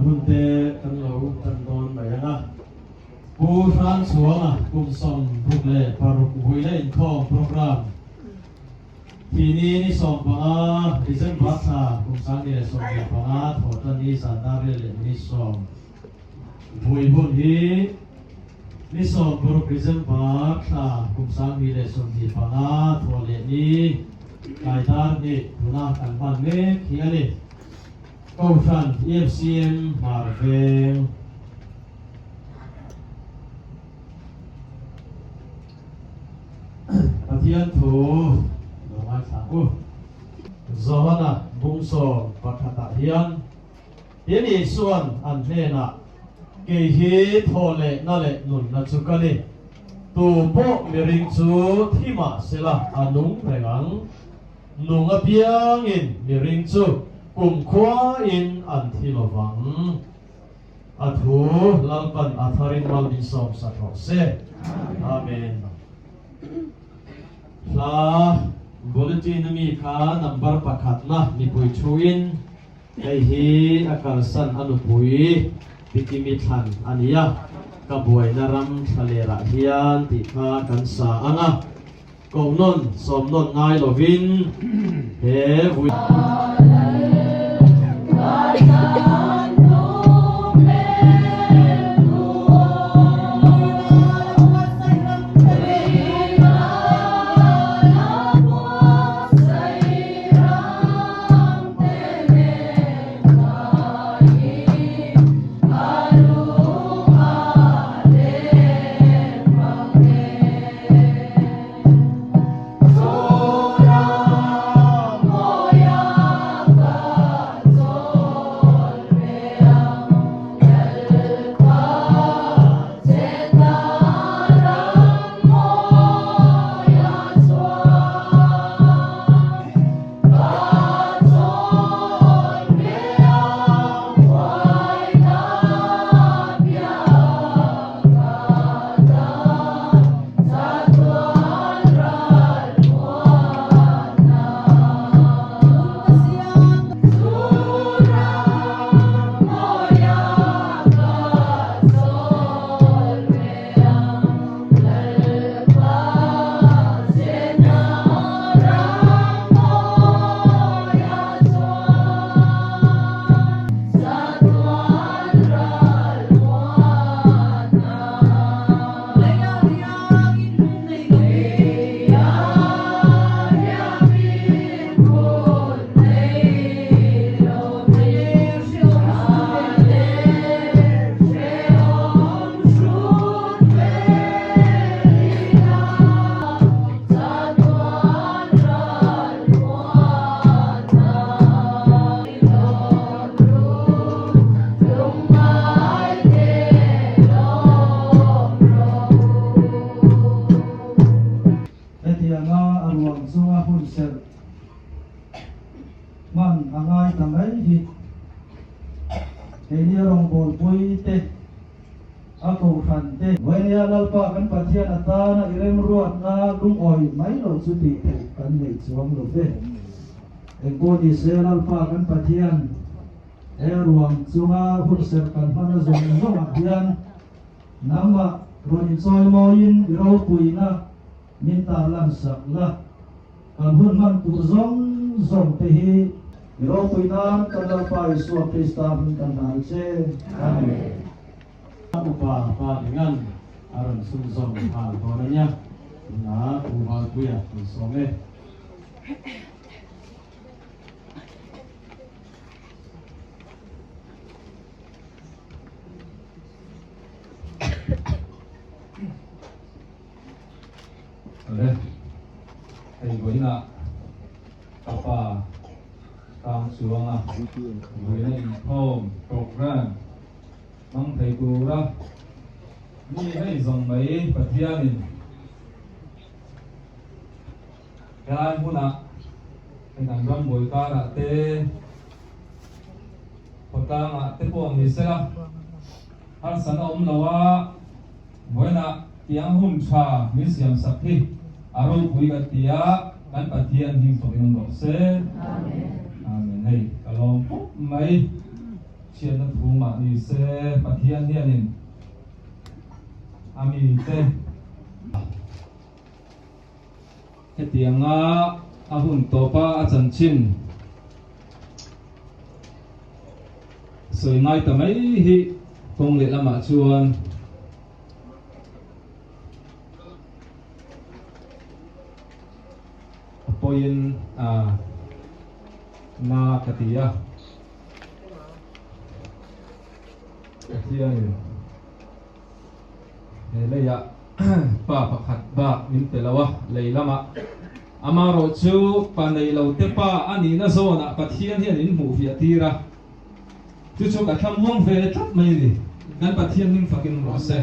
หุ่นเตกันเราตันโดนไปนะผู้ฟรานซ์วงกุมส่งทุกเล่ปารุกุยเล่นข้อโปรแกรมทีนี้นี่ส่งปังอาดิฉันบัตรกุมสังเกตส่งปังอาถอดนี้สันดาเรลนี่ส่งบุยบุญฮีนี่ส่งโปรแกรมบัตรกุมสังเกตส่งที่ปังอาถอดเลนี้ไก่ตานี่ทุนากันบ้านเมฆเฮียนี่ก็ฟัน EFCM มาเวงอาทิตย์ถูดอกไม้สามจอห์นบุ้งโซปัทตะเฮียนอีส่วนอันเนน่ะเกฮีโทเลนั่นแหละนุ่นนัจุกันนี่ตูโปมีริงจูที่มาเสละอนุงเรงนุ่งอเบียงอินมีริงจูกุมขวาอินอันที่ระวังอัฐุลัลปันอัธารินวัลบินสอมสัตว์เสอาเมนลาบุลตินมีค่านัมเบอร์ประคัดนะมีปุยชูอินไอฮีอาการสันอนุปุยปิกิมิทันอันนี้กบวยนรัมทะเลระเฮียนติค่ากันสาอังะกงนนสมนนง่ายโลวินเฮวุยมันอะไรทำไมที่เฮียรองบอลปุยเตะอากูฟันเตะวันนี้เราปะกันปัจจัยอัตรานะอิเรมรัวนะลุงอ้อยไม่เราสุดที่กันในสวงเราเตะเอ็งกูที่เสียเราปะกันปัจจัยรวมสุงาหุ่นเสกกันพันธุ์จงยงเฮียนน้ำมารอนิซอยมอยินเราปุยนะมินตาลันสักละกันหุ่นมันตุจงเตะเราปุยน้ำกันเราไปสวดที่สตาร์กันได้เช่อาเมนอุปาปาdengan aran sumsong hal toranya na ubal kuya some Oleh ibu ina apa tang suanga ini home program mang thầy cô ra ni hay dòng mấy vật thiên mình cái muốn ạ cái thằng rong mồi ca là tê Phật ta mà tê buông thì sẽ là hắn sẵn ôm lâu á mỗi nạ tiếng hôm trà mi xiêm sắp thi aro bùi gạt tía căn vật thiên hình phật hình độ sẽ Amen hay kalau mấy เชียนนั้นถูมานี่เสปะเทียนเนี่ยนินอามีเตเฮตียงอาหุ่นโตปาอาจันชินสวยง่ายแต่ไม่ฮิคงเล็ดละมาชวนปอยินนากติยะเที่ยงเลยยะป้าประคัดบ้ามินเตลวะเลยละมาอามาโรจูปานในเราเตป้าอันนี้นะโซนะปะเทียนเนี่ยนินหมูเฟียตีระจุดชกกับคำว่องเฟรทับไม่ดิงั้นปะเทียนนิ่งฟักกินรอเซ่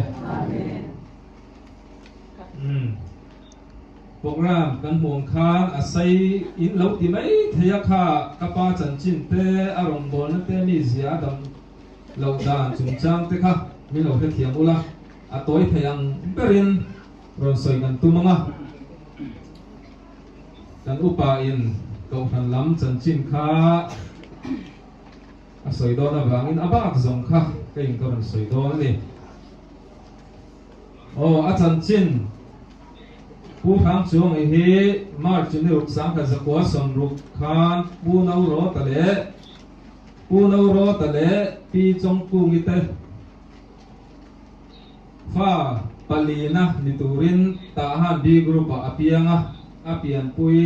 โปรแกรมกันห่วงค้างอาศัยอินเหล่าที่ไม่ทยาคากระปาจันจินเตอารมณ์บนเตมีเสียดำเหล่าด่านจุนจังเตค่ะมีเหล่าเทียมอุละอาตัวทยังเปรินรอนสวยกันตุ้มงะกันอุปาอินเก่าหันล้ำจันจินค่ะสวยโดนบางอินอาบากสงค่ะก็ยังก็เป็นสวยโดนนี่โอ้อาจารย์จินผู้ทางช่วงไอ้มาจุนรุกสังกัดสกัวสมรุกขานผู้นาวรอตะเลปีจงกูมิเตฟ้าปลีนะนิตุรินตาหันดีกรุปอภิยังอภิยันปุย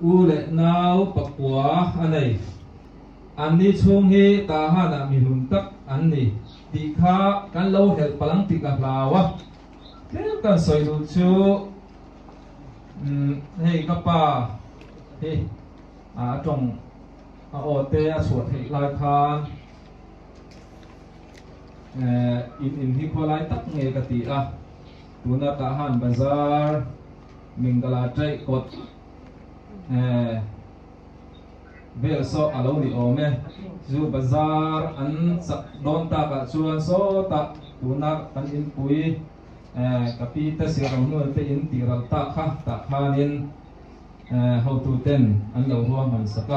อูเลนาวปักวัวอันไหนอันนี้ช่วงเฮตาหันมีหุ่นตักอันนี้ตีข้ากันเล่าเหตุพลังติกับลาวะเกี่ยวกับสวยดูชูเฮ้กับป้าเฮ้จงโอเตะสวดให้ลายคานอินที่พอลายตักเงกติตัวนักหันบาซาร์มิงกลาใจกดเบลโซอาลูนิโอเมจูบาซาร์อันสักโดนตากชวนโซตักตัวนักอันอินปุยกับปีเตสิเราโน้นเตอินตีรัลตาข้านินhow to ten อันเราหัวมันสัก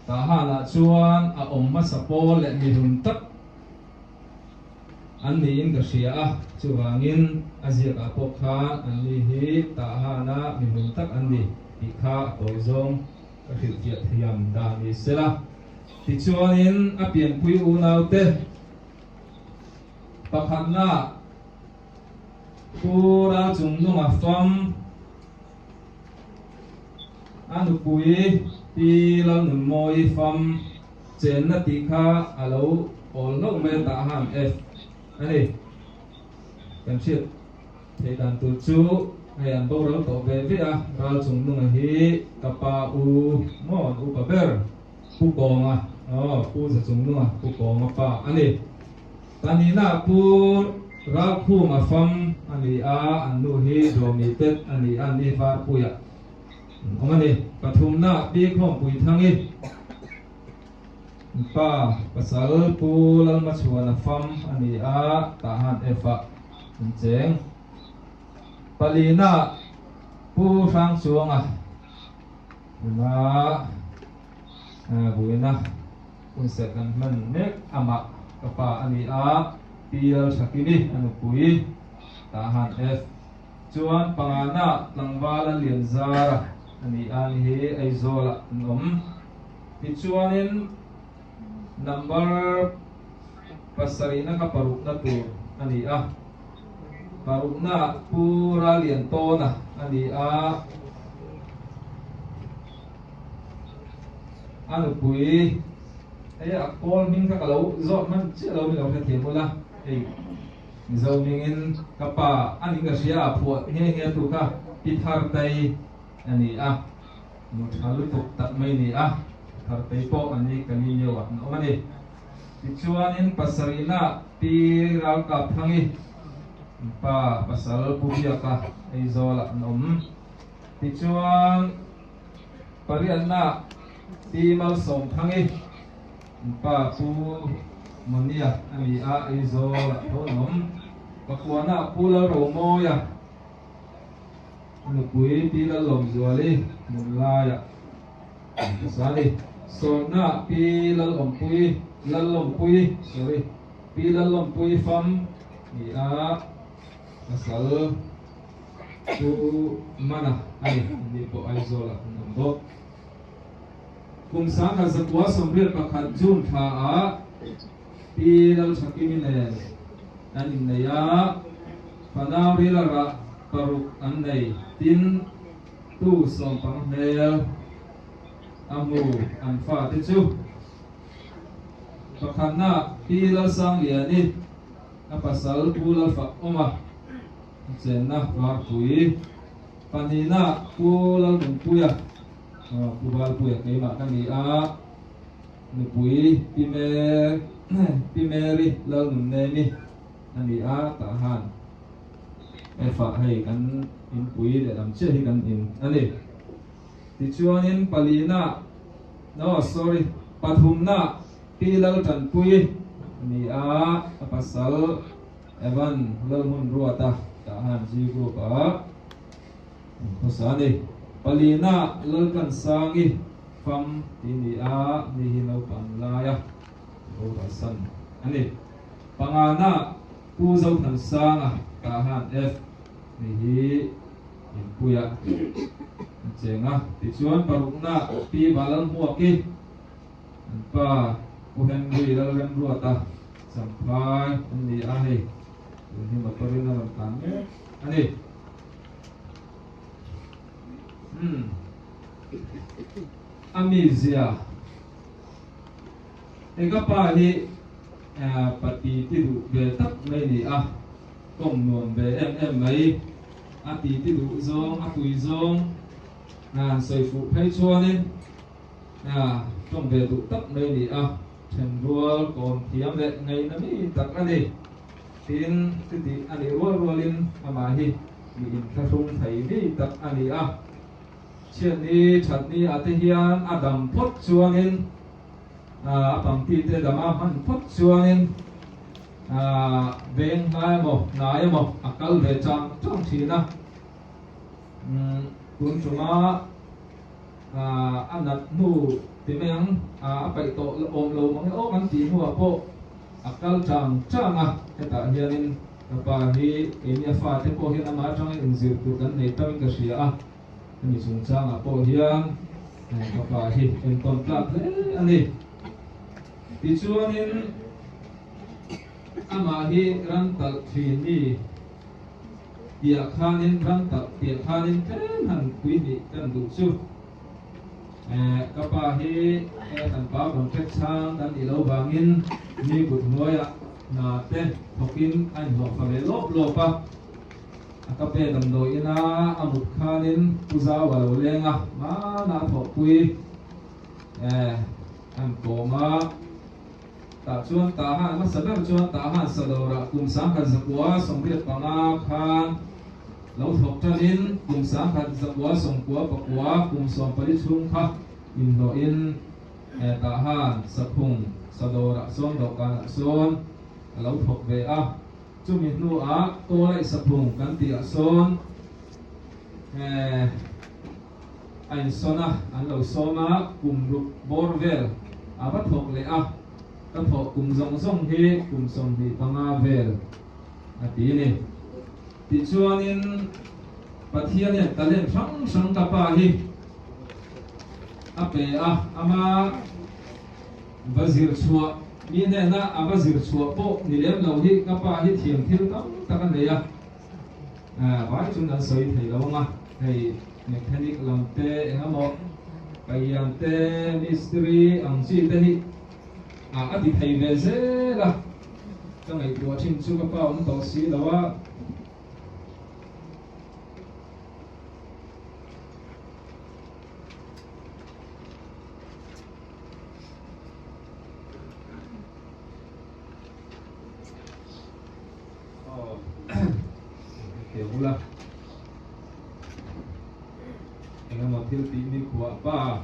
ตาหาละชวนอมมาสปอลและมีหุ่นตักอันนี้อินกับเสียชวางินอาเซียกับพวกข้าอันนี้ฮีตาหานะมีหุ่นตักอันนี้ปีข้าตัวจงก็คือเกียรติยามดานิเสละที่ชวนอินอเปลี่ยนคุยอูนาวเตปะคันนาผู้ราจุงนุ่งฟัมอันปุยปีเราหนุนมอยฟัมเจนนติคาอาลูโอลกเมตาหามเอฟอันนี้กันเชื่อเทดันตุจูให้อันโบเราต่อเบวิอาเราจุงนุ่งฮีกับปาอูมอนอุปเบอร์ผู้กองผู้จะจุงนุ่งผู้กองปาอันนี้ตอนนี้น่าผู้เราคู่มาฟังอันนี้อันนู้นฮีโดมิเต็ดอันนี้ฟ้าปุยอันนี้ปฐุมนาปีข้องปุยทั้งนี้ป้าภาษาปูลังมาชวนฟังอันนี้ตาหันเอฟะเจ๋งปลีนาปูฟังช่วงมาปุยนะคุณเสกกันมันเมกอามะกับป้าอันนี้ปีลชักนี้อันนู้นปุยตาหันเอฟชวนปังอานาลังวาลเลียนซาระอันนี้ไอโซละนมที่ชวนนินnumber pasarina ka paruk na tu ani paruk na pura lian to na ani anu pui akol min ka kalau zot man che lo mi lo ka thiam la zo mingin kapa ani ka sia phu he tu ka pithar tai ani mu thalu tuk tak mai ni thar tai po ani kani yo wa no mani tichuan in pasarina pi ral ka thangi pa pasal puya ka ei zola nom tichuan parianna ti mal som thangi pa pu monia ani ei zola tho nom pakwana pula romo ya nu pui pi la lom zuali mulaya sali โซน่าปีลัลอมปุยลัลอมปุย sorry ปีลัลอมปุยฟัมนี่asal tu mana ai ni po ai zola nombok kum sang zakwa somrir pakhat jun tha a pi dal sakimi ne an neya panaw rilara paruk an nei tin tu som pang mel amu an fa te chu pakhat na pi dal sang liani apasal pulal fa oma Sena war pui panina pulal puya pubal puya kay makan ni ni pui pimeri lal nemi ani tahan fa hai kan in pui de dam che hi kan in ani ti chuanin palina no sorry pathumna pilal tan pui ni apasal evan lal mun ruata tahan jigo pa pasani palina lalkan sangi fam ini ni hinau panlaya urasan ani pangana puzau tan sanga tahan f ni hi impuya cenga tichuan parukna pi balan huaki pa uhen gui lalkan ruata sampai ini ahi ini materi dalam tanya ani amnesia ega pali pati tidu betak mai ni kom non be mai ati tidu zong atui zong soi fu phai chuanin trong be du tak mai ni chen rual kon thiam le ngai na mi tak ani tin ti ani rualin amahi mi in thasung thai ni tak ani chen ni chat ni ate hian adam phot chuangin pang ti te dama han phot chuangin beng nai mo nai mo akal ve chang chang thina kun chuma anat nu ti meng pai to om lo mang o kan ti hu po akal chang chang ta hianin pa hi enia fa te po hian ama chang in zir tu kan nei tam ka sia ani sung chang po hian pa hi en ton plat ani ti chuanin ama hi ran tal thi ni dia khanin ran tal dia khanin ten han pui ni kan du chu kapa hi tan pa kon tek chang dan i lo bangin ni gut noya na te thokin an ho fa le lo pa akape dam do ina amut khanin puza wa lo lenga ma na tho pui an ko ma ta chuan ta han ma sabem chuan ta han sadora kum sang khan zakwa somriat panga khan lo thok tanin kum sang khan zakwa somkwa pakwa kum som pali chung kha in do in ta han saphung sadora som do kan son lo thok ve chumi nu to lai saphung kan ti son ein sona an lo soma kum ruk borvel aba thok le ta thok kum zong hi kum som hi panga vel ati ni ti chuanin pathian ne talen sang ka pa hi ape ama bazir chua mi ne na abazir chua po ni lem lo hi ka pa hi thiam thil tam takan le vai chun dan soi thei lo nga hei mechanic lam te engamo kaiyan te mystery ang chi te hi ati thei ve zela tang ai tua chin chu ka pa to si lawa Pula engamo thil ti mi khuwa pa